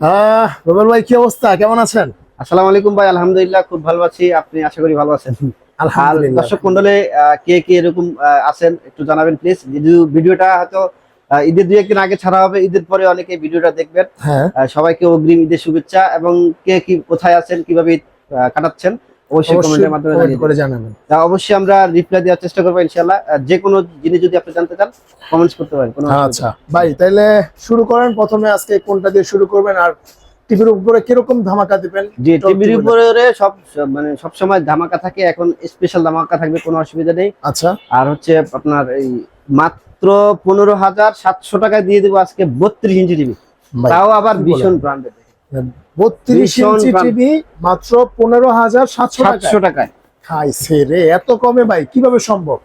রুবেল ভাই, কি অবস্থা? কেমন আছেন? আসসালামু আলাইকুম ভাই, আলহামদুলিল্লাহ খুব ভালো আছি। আপনি আশা করি ভালো আছেন। আর আলহামদুলিল্লাহ। দর্শক মন্ডলে কে কে এরকম আছেন একটু জানাবেন প্লিজ। ভিডিওটা হয়তো ঈদের 2-1 দিন আগে ছাড়া হবে, ঈদের পরে অনেকে ভিডিওটা দেখবেন। হ্যাঁ, সবাইকে অগ্রিম ঈদের শুভেচ্ছা, এবং কে কি কোথায় আছেন, কিভাবে ঈদ কাটাচ্ছেন অবশ্যই অবশ্যই কমেন্টের মাধ্যমে কমেন্ট জানিয়ে করে দিন। জানাবেন। অবশ্যই আমরা রিপ্লাই দেওয়ার চেষ্টা করবো ইনশাআল্লাহ। যে কোনো জিনিস যদি আপনি জানতে চান কমেন্টস করতে পারেন, কোনো অসুবিধা আচ্ছা নেই। ভাই, তাইলে শুরু করেন। প্রথমে আজকে কোনটা দিয়ে শুরু করবেন, আর টিভির উপরে কিরকম ধামাকা দিবেন? যে একটু টিভির বলেন। উপরে মানে সব সময় ধামাকা থাকে, এখন স্পেশাল ধামাকা থাকবে, কোনো অসুবিধা নেই। আচ্ছা, আর হচ্ছে আপনার এই মাত্র 15,700 টাকায় দিয়ে দেবো আজকে 32 ইঞ্চি টিভি, ভাই তাও আবার কি ভীষণ বলেন? ব্র্যান্ডেড। 32 ভীষণ ইঞ্চি brand- টিভি মাত্র 15,700 টাকায়? 700 টাকায় খাইছে রে, এত কমে ভাই কিভাবে সম্ভব?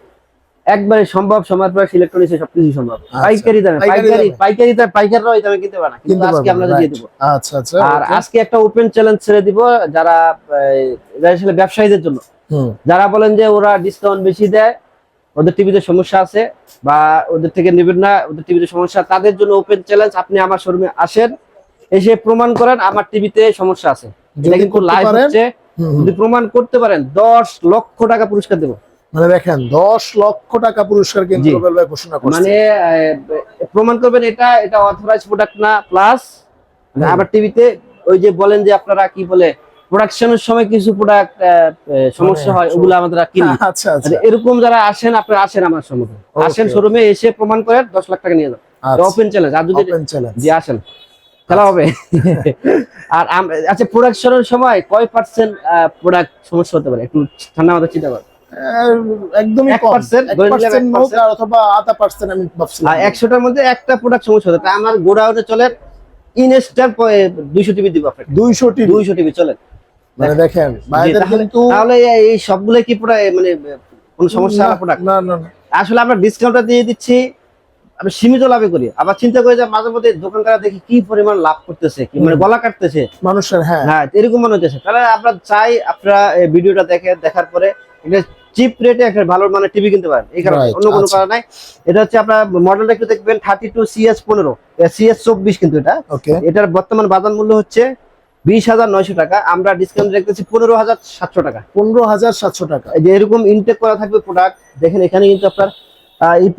একবারে সম্ভব। সময় প্রায় ইলেকট্রনিক্স সবকিছু সম্ভব। আচ্ছা, পাইকারি দামে, পাইকারি দামে পাইকারি দামে, পাইকাররা ওই দামে কিনতে পারে না, কিন্তু কিনতে আজকে পারবেন, আমরা দিয়ে রাইট। দেবো। আচ্ছা আচ্ছা, আর ওকে। আজকে একটা ওপেন চ্যালেঞ্জ ছেড়ে দিব, যারা যারা আসলে ব্যবসায়ীদের জন্য, হুম, যারা বলেন যে ওরা ডিসকাউন্ট বেশি দেয়, ওদের টিভিতে সমস্যা আছে, বা ওদের থেকে নেবেন না, ওদের টিভিতে সমস্যা, তাদের জন্য ওপেন চ্যালেঞ্জ। আপনি আমার শোরুমে আসেন, এসে প্রমাণ করেন আমার টিভিতে সমস্যা আছে। এটা যদি কিন্তু করতে লাইভ পারেন। হচ্ছে। হুম, হুম। যদি প্রমাণ করতে পারেন 10 লক্ষ টাকা পুরস্কার দেবো। মানে দেখেন, 10 লক্ষ টাকা পুরস্কার কিন্তু জি, রুবেল ভাই ঘোষণা করছে। মানে প্রমাণ করবেন এটা এটা অথরাইজ প্রোডাক্ট না, প্লাস হুম। আবার টিভিতে ওই যে বলেন যে আপনারা কি বলে প্রোডাকশনের সময় কিছু প্রোডাক্ট সমস্যা হয়, ওগুলো আমাদের কিনি। আচ্ছা আচ্ছা, এরকম যারা আসেন, আপনারা আসেন আমার শোরুমে, আসেন ওকে। শোরুমে এসে প্রমাণ করেন, 10 লাখ টাকা নিয়ে যান। আচ্ছা, ওপেন চ্যালেঞ্জ। আর যদি ওপেন চ্যালেঞ্জ। জি আসেন, খেলা হবে। আর আচ্ছা, প্রোডাকশনের সময় কয় পার্সেন্ট প্রোডাক্ট সমস্যা হতে পারে একটু ঠান্ডা মাথায় চিন্তা করেন। একদমই কম। 1% ধরে নিলাম, 1% হোক 1%। আর অথবা 0.5% আমি ভাবছিলাম। আর 100টার মধ্যে একটা প্রোডাক্ট সমস্যা হতে পারে। আমার গোডাউনে চলেন ইনস্ট্যান্ট 200 টিভি দিব আপনাকে। 200 টিভি? 200 টিভি চলেন। মানে দেখেন জি, ভাইদের তাহলে কিন্তু তাহলে এই সবগুলো কি মানে কোনো সমস্যা না প্রোডাক্ট? না না না। আসলে আমরা ডিসকাউন্টটা দিয়ে দিচ্ছি, আমি সীমিত লাভে করি। আবার চিন্তা করে যে মাঝে মধ্যে দোকানদার দেখি কি পরিমাণ লাভ করতেছে, কি মানে গলা কাটতেছে। মানুষের, হ্যাঁ। হ্যাঁ, এরকম মনে হচ্ছে। তাহলে আমরা চাই আপনারা এই ভিডিওটা দেখার পরে এটা চিপ রেটে একটা ভালো মানের টিভি কিনতে পারেন, এই কারণে, রাইট, অন্য কোনো আচ্ছা। কারণ নাই। এটা হচ্ছে আপনার মডেলটা একটু দেখবেন 32CS15, CS24 কিন্তু এটা। ওকে, এটার বর্তমান বাজার মূল্য হচ্ছে 20,900 টাকা, আমরা ডিসকাউন্ট রেখেছি 15,700 টাকা। 15,700 টাকা। এই যে এরকম ইনটেক করা থাকবে প্রোডাক্ট, দেখেন এখানে কিন্তু আপনার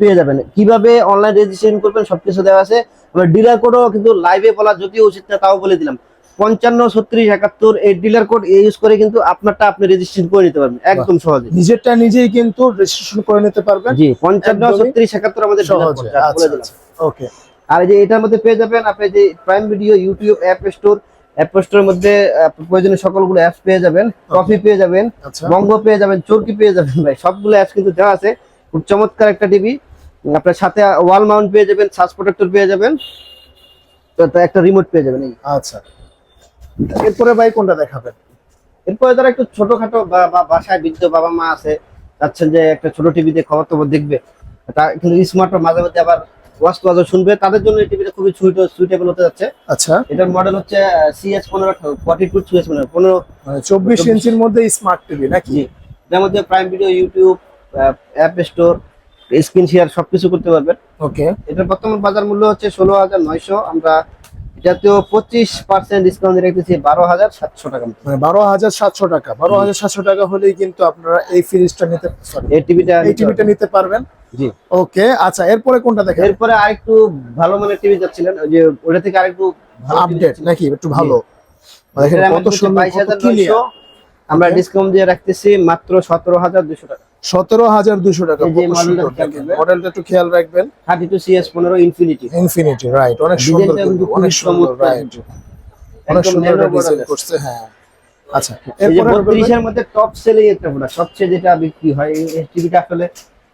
পেয়ে যাবেন। কিভাবে অনলাইন রেজিস্ট্রেশন করবেন সবকিছু দেওয়া আছে। আমরা ডিলার কোডও কিন্তু লাইভে বলা যদিও উচিত না, তাও বলে দিলাম। 55 36 71 এই ডিলার কোড ইউজ করে কিন্তু আপনারটা আপনি রেজিস্ট্রেশন করে নিতে পারবেন একদম সহজে। নিজেরটা নিজেই কিন্তু রেজিস্ট্রেশন করে নিতে পারবেন। জি, 55 36 71 আমাদের ডিলার কোড, সহজে। বলে আচ্ছা দিলাম। আচ্ছা, ওকে। আর এই যে এটার মধ্যে পেয়ে যাবেন আপনি যে প্রাইম ভিডিও, ইউটিউব, অ্যাপ স্টোরের মধ্যে প্রয়োজনীয় সকলগুলো অ্যাপস পেয়ে যাবেন। কফি পেয়ে যাবেন, আচ্ছা, বঙ্গ পেয়ে যাবেন, চরকি পেয়ে যাবেন। ভাই সবগুলো অ্যাপস কিন্তু দেওয়া আছে। খুব চমৎকার একটা টিভি। আপনার সাথে ওয়াল মাউন্ট পেয়ে যাবেন, সার্চ প্রোটেক্টর পেয়ে যাবেন, তো একটা রিমোট পেয়ে যাবেন। এই আচ্ছা। এরপরে ভাই কোনটা দেখাবেন? এরপরে যারা একটু ছোটখাটো বা বাসায় বৃদ্ধ বাবা মা আছে, চাচ্ছেন যে একটা ছোট টিভিতে খবর টবর দেখবে, তা কিন্তু স্মার্ট মাঝে মধ্যে আবার ওয়াজ টোয়াজও শুনবে, তাদের জন্য এই টিভিটা খুবই সুইটেবল হতে যাচ্ছে। আচ্ছা, এটার মডেল হচ্ছে CS15 42 CS15। মানে 24 ইঞ্চির মধ্যে স্মার্ট টিভি নাকি? জি, এটার মধ্যে prime video, YouTube, app store, screen share সবকিছু করতে পারবেন। ওকে, এটার বর্তমান বাজার মূল্য হচ্ছে 16,900। আমরা এটাতেও 25% ডিসকাউন্ট রেখেছি 12,700 টাকা মতো। মানে 12,700 টাকা। 12,700 টাকা হলেই কিন্তু আপনারা এই ফ্রিজটা নিতে, সরি, এই এই টিভিটা নিতে পারবেন। জি। ওকে, আচ্ছা। এরপরে কোনটা দেখেন? এরপরে আরেকটু ভালো মানের টিভি যাচ্ছিলেন, ওই যে ওটা থেকে আরেকটু ভালো TV আপডেট যাচ্ছিল। নাকি একটু জি। ভালো? দেখেন এটার কত মধ্যে হচ্ছে সুন্দর, কত 22,900, ক্লিয়ার। আমরা Okay. ডিসকাউন্ট দিয়ে রাখতেছি মাত্র 17,200 টাকা। 17,200 টাকা। এই যে কত মডেলটা সুন্দর, খেয়াল দেখেন করবেন, মডেলটা একটু খেয়াল রাখবেন। 32CS15 infinity. Infinity, right. অনেক সুন্দর ডিজাইনটা কিন্তু, কিন্তু অনেক খুবই সুন্দর, চমৎকার রাইট। কিন্তু। অনেক একদম সুন্দর ন্যানো একটা ডিজাইন মডেলের। করছে, হ্যাঁ। আচ্ছা, এই যে এরপরে 32-এর মধ্যে টপ সেলিং একটা প্রোডাক্ট, সবচেয়ে যেটা বিক্রি হয় এই টিভিটা আসলে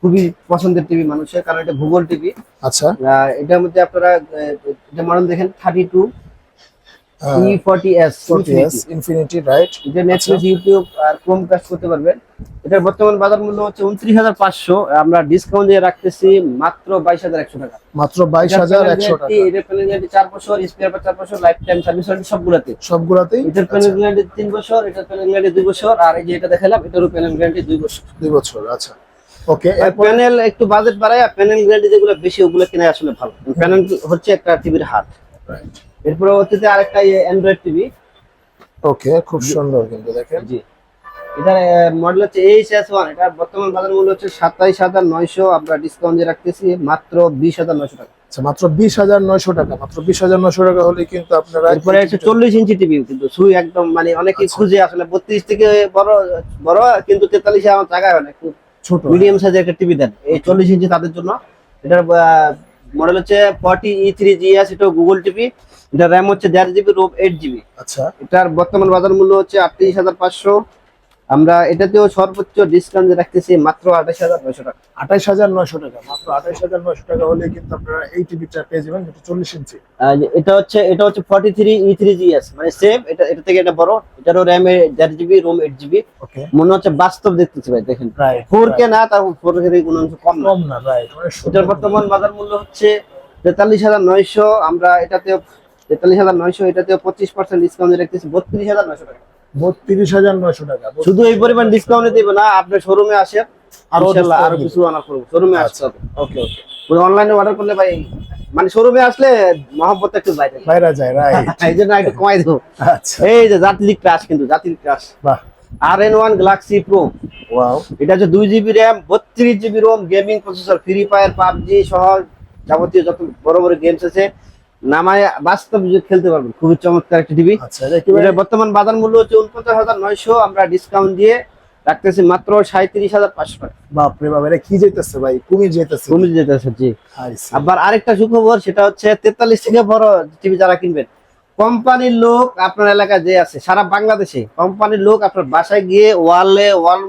খুবই পছন্দের টিভি মানুষের, কারণ এটা ভূগোল টিভি। আচ্ছা, এটার মধ্যে আপনারা এটা মডেল দেখেন 32 E40S 40s ইনফিনিটি, রাইট। এটা নেটফ্লিক্স, ইউটিউব আর ক্রোমকাস্ট করতে পারবেন। এটার বর্তমান বাজার মূল্য হচ্ছে 29,500, আমরা ডিসকাউন্ট দিয়ে রাখতেছি মাত্র 22,100 টাকা। মাত্র 22,100 টাকা। এটার প্যানেল গ্যারান্টি 4 বছর, স্পেয়ার পার্ট 4 বছর, লাইফ টাইম সার্ভিস ওয়ারেন্টি সবগুলাতে। সবগুলাতেই? এটার প্যানেল গ্যারান্টি 3 বছর, এটার প্যানেল গ্যারান্টি 2 বছর, আর এই যে এটা দেখালাম এটারও প্যানেল গ্যারান্টি 2 বছর। 2 বছর, আচ্ছা। ওকে, এরপর প্যানেল একটু বাজেট বাড়ায়, প্যানেল গ্যারান্টি যেগুলো বেশি ওগুলো কিনে আসলে ভালো। প্যানেল হচ্ছে একটা টিভির হাত। রাইট। এরপরে হচ্ছে আরেকটা অ্যান্ড্রয়েড টিভি। ওকে, খুব সুন্দর কিন্তু দেখেন। জি, এটার মডেল হচ্ছে HS1। এটার বর্তমান বাজার মূল্য হচ্ছে 27,900, আমরা ডিসকাউন্ট দিয়ে রাখতেছি মাত্র 20,900 টাকা। আচ্ছা, মাত্র 20,900 টাকা, মাত্র 20,900 টাকা হলে কিন্তু আপনারা এরপরে হচ্ছে 40 ইঞ্চি টিভি, কিন্তু সুই একদম মানে অনেকেই আচ্ছা। খুঁজে আসলে 32 থেকে বড় বড়, কিন্তু 43 আমার জায়গায় হয় না, একটু ছোট মিডিয়াম সাইজের একটা টিভি দেন, এই 40 ইঞ্চি তাদের জন্য। এটার মডেল হচ্ছে 40E3GS, এটা গুগল টিভি। এটা র্যাম হচ্ছে 1.5 GB, রোম 8 GB। আচ্ছা, এটার বর্তমান বাজার মূল্য হচ্ছে 38,500, আমরা এটাতেও সর্বোচ্চ ডিসকাউন্ট রাখতেছি মাত্র 28,900 টাকা। 28,900 টাকা, মাত্র 28,900 টাকা হলে কিন্তু আপনারা এই টিভিটা পেয়ে যাবেন, যেটা 40 ইঞ্চি। এটা হচ্ছে 43E3GS, মানে সেম এটা থেকে এটা বড়। এটারও র্যাম 1.5 GB, রোম 8 GB। ওকে, মনে হচ্ছে বাস্তব দেখতেছি ভাই, দেখেন রাইট, 4K না, তার 4K থেকে কোনো অংশ কম না। কম না, রাইট, অনেক সুন্দর। এটার বর্তমান বাজার মূল্য হচ্ছে 43,900, আমরা এটাতেও 43,900, এটাতেও 25% ডিসকাউন্ট রাখতেছি 32,900 টাকা। 32,900 টাকা। শুধু এই পরিমাণ ডিসকাউন্ট দিবে না, আপনি শোরুমে আসেন, আরো ইনশাআল্লাহ আরো discount কিছু আনা করব। শোরুমে আসতে হবে, ওকে ওকে, অনলাইনে অর্ডার করলে ভাই মানে শোরুমে আসলে মহব্বত একটু বাইরে বাইরে যায়, রাইট। এই জন্য একটু কমাই দেবো। আচ্ছা, এই যে জাতির ক্রাশ, কিন্তু জাতির ক্রাশ বাহ, RN1 Galaxy Pro। ওয়াও, এটা হচ্ছে 2 GB RAM, 32 GB ROM, gaming processor, Free Fire, PUBG সহ যাবতীয় যত বড় বড় গেমস আছে নামায় বাস্তব খেলতে পারবেন। খুবই চমৎকার একটা টিভি। আচ্ছা, এটা কি ভাই? এটার বর্তমান বাজার মূল্য হচ্ছে 49,900, আমরা ডিসকাউন্ট দিয়ে রাখতেছি মাত্র 37,500 টাকা। বাপ রে বাপ, এটা কি যাইতেছে ভাই, কমে যাইতেছে। কমে যেতেছে, জি। I see. আবার আরেকটা সুখবর, সেটা হচ্ছে 43 থেকে বড় টিভি যারা কিনবেন, কোম্পানির লোক আপনার এলাকায় যে আছে সারা বাংলাদেশে, কোম্পানির লোক আপনার বাসায় গিয়ে ওয়াল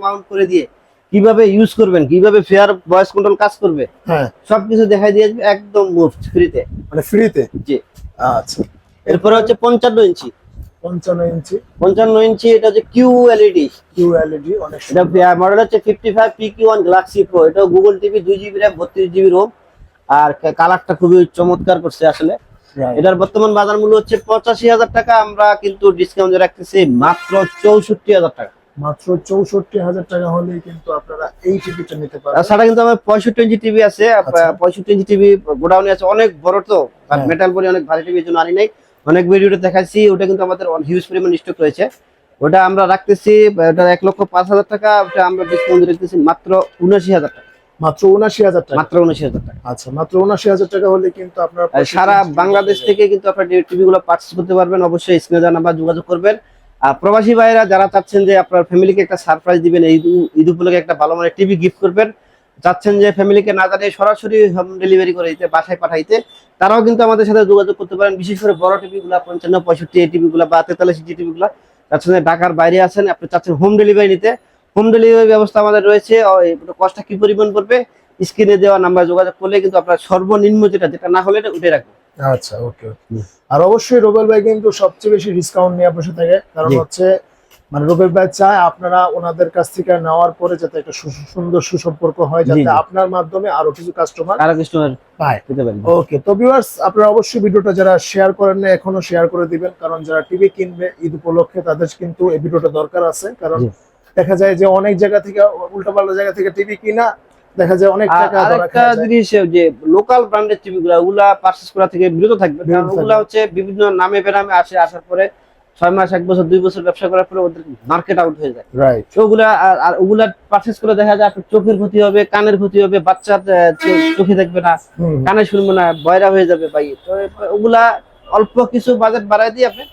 মাউন্ট করে দিয়ে কিভাবে ইউজ করবেন, কিভাবে ফেয়ার ভয়েস কন্ট্রোল কাজ করবে, হ্যাঁ, সবকিছু দেখাই দিয়ে আসবে একদম মুফট ফ্রিতে। মানে ফ্রিতে। জি। আচ্ছা, এরপরে হচ্ছে 55 ইঞ্চি। 55 ইঞ্চি 55 ইঞ্চি, এটা হচ্ছে QLED। QLED, অনেক এটা সুন্দর। মডেল হচ্ছে 55PQ1 Galaxy Pro। এটা Google TV, 2 GB RAM, 32 GB ROM, আর কালারটা খুবই চমৎকার করছে আসলে। Right. এটার বর্তমান বাজার মূল্য হচ্ছে 85,000 টাকা, আমরা কিন্তু ডিসকাউন্ট রাখতেছি মাত্র 64,000 টাকা। মাত্র 64,000 টাকা হলেই কিন্তু আপনারা এই টিভিটা নিতে পারবেন। তাছাড়া কিন্তু আমার 65 ইঞ্চি টিভি আছে। আচ্ছা। 65 ইঞ্চি টিভি গোডাউনে আছে, অনেক বড় তো, আর হ্যাঁ। মেটাল বডি অনেক ভারী টিভির জন্য আনি নাই, অনেক ভিডিওতে দেখাচ্ছি। ওটা কিন্তু আমাদের হিউজ পরিমাণ স্টক রয়েছে, ওটা আমরা রাখতেছি ওটা 1,05,000 টাকা, ওটা আমরা ডিসকাউন্ট রাখতেছি মাত্র 79,000 টাকা। মাত্র 79,000 টাকা। মাত্র 79,000 টাকা। আচ্ছা, মাত্র 79,000 টাকা হলে কিন্তু আপনারা আর সারা বাংলাদেশ থেকে কিন্তু আপনার টিভি গুলো পারচেজ করতে পারবেন। অবশ্যই স্ক্রিনে দেওয়া নাম্বার যোগাযোগ করবেন। আর প্রবাসী ভাইরা যারা চাচ্ছেন যে আপনার ফ্যামিলিকে একটা সারপ্রাইজ দিবেন, ঈদ উপলক্ষে একটা ভালো মানের টিভি গিফট করবেন, চাচ্ছেন যে ফ্যামিলিকে না জানিয়ে সরাসরি হোম ডেলিভারি করে দিতে, বাসায় পাঠাইতে, তারাও কিন্তু আমাদের সাথে যোগাযোগ করতে পারেন। বিশেষ করে বড় টিভি গুলা 55, 65 এই টিভি গুলা বা 43 ইঞ্চি টিভি গুলা চাচ্ছেন যে ঢাকার বাইরে আছেন, আপনি চাচ্ছেন হোম ডেলিভারি নিতে, হোম ডেলিভারি ব্যবস্থা আমাদের রয়েছে। কষ্টটা কি পরিমাণ পড়বে, স্ক্রিনে দেওয়া নাম্বার যোগাযোগ করলে কিন্তু আপনার সর্বনিম্ন যেটা না হলে উঠে রাখবো। আচ্ছা, ওকে ওকে। আর অবশ্যই রুবেল ভাই কিন্তু সবচেয়ে বেশি ডিসকাউন্ট নিয়ে বসে থাকে, কারণ জি। হচ্ছে মানে রুবেল ভাই চায় আপনারা ওনাদের কাছ থেকে নেওয়ার পরে যাতে একটা সুন্দর সুসম্পর্ক হয়, জি, যাতে জি। আপনার মাধ্যমে আরো কিছু কাস্টমার কারো কাস্টমার পায়। পেতে পারেন। ওকে, তো ভিউয়ার্স, আপনারা অবশ্যই ভিডিওটা যারা শেয়ার করেন না এখনো শেয়ার করে দিবেন, কারণ যারা টিভি কিনবে ঈদ উপলক্ষে তাদের কিন্তু এই ভিডিওটা দরকার আছে। কারণ জি। দেখা যায় যে অনেক জায়গা থেকে, উল্টাপাল্টা জায়গা থেকে টিভি কিনা দেখা যায় অনেক টাকা ধরা আরেকটা খাওয়া যায়। জিনিস, যে লোকাল ব্র্যান্ডের টিভি গুলা ওগুলা পারচেজ করা থেকে বিরত থাকবে, কারণ বিরত ওগুলা থাকবে। হচ্ছে বিভিন্ন নামে বেনামে আসার পরে 6 মাস, 1 বছর, 2 বছর ব্যবসা করার পরে ওদের মার্কেট আউট হয়ে যায়। রাইট, তো ওগুলা আর ওগুলা পারচেজ করে দেখা যায় আপনার চোখের ক্ষতি হবে, কানের ক্ষতি হবে, বাচ্চার চোখে দেখবে না, কানে শুনবে না, বয়রা হয়ে যাবে ভাই। তো ওগুলা অল্প কিছু বাজেট বাড়ায় দিয়ে আপনি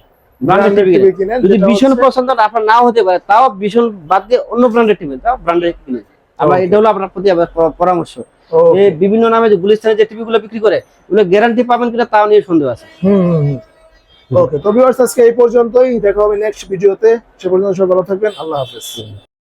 ব্র্যান্ডেড টিভি টিভি কিনেন, যদি যেটা ভীষণ হচ্ছে- পছন্দ আপনার নাও হতে পারে, তাও ভীষণ বাদ দিয়ে অন্য ব্র্যান্ডের টিভি, তাও ব্র্যান্ডেড কিনে। আমরা Okay. এটা হলো আপনার প্রতি আমার পরামর্শ। Okay. এই বিভিন্ন নামে যে গুলিস্তানে যে টিভি গুলো বিক্রি করে, ওগুলো গ্যারান্টি পাবেন কিনা তাও নিয়ে সন্দেহ আছে। ওকে, তো ভিউয়ার্স, আজকে এই পর্যন্তই, দেখা হবে নেক্সট ভিডিওতে। সে পর্যন্ত সবাই ভালো থাকবেন, আল্লাহ হাফেজ।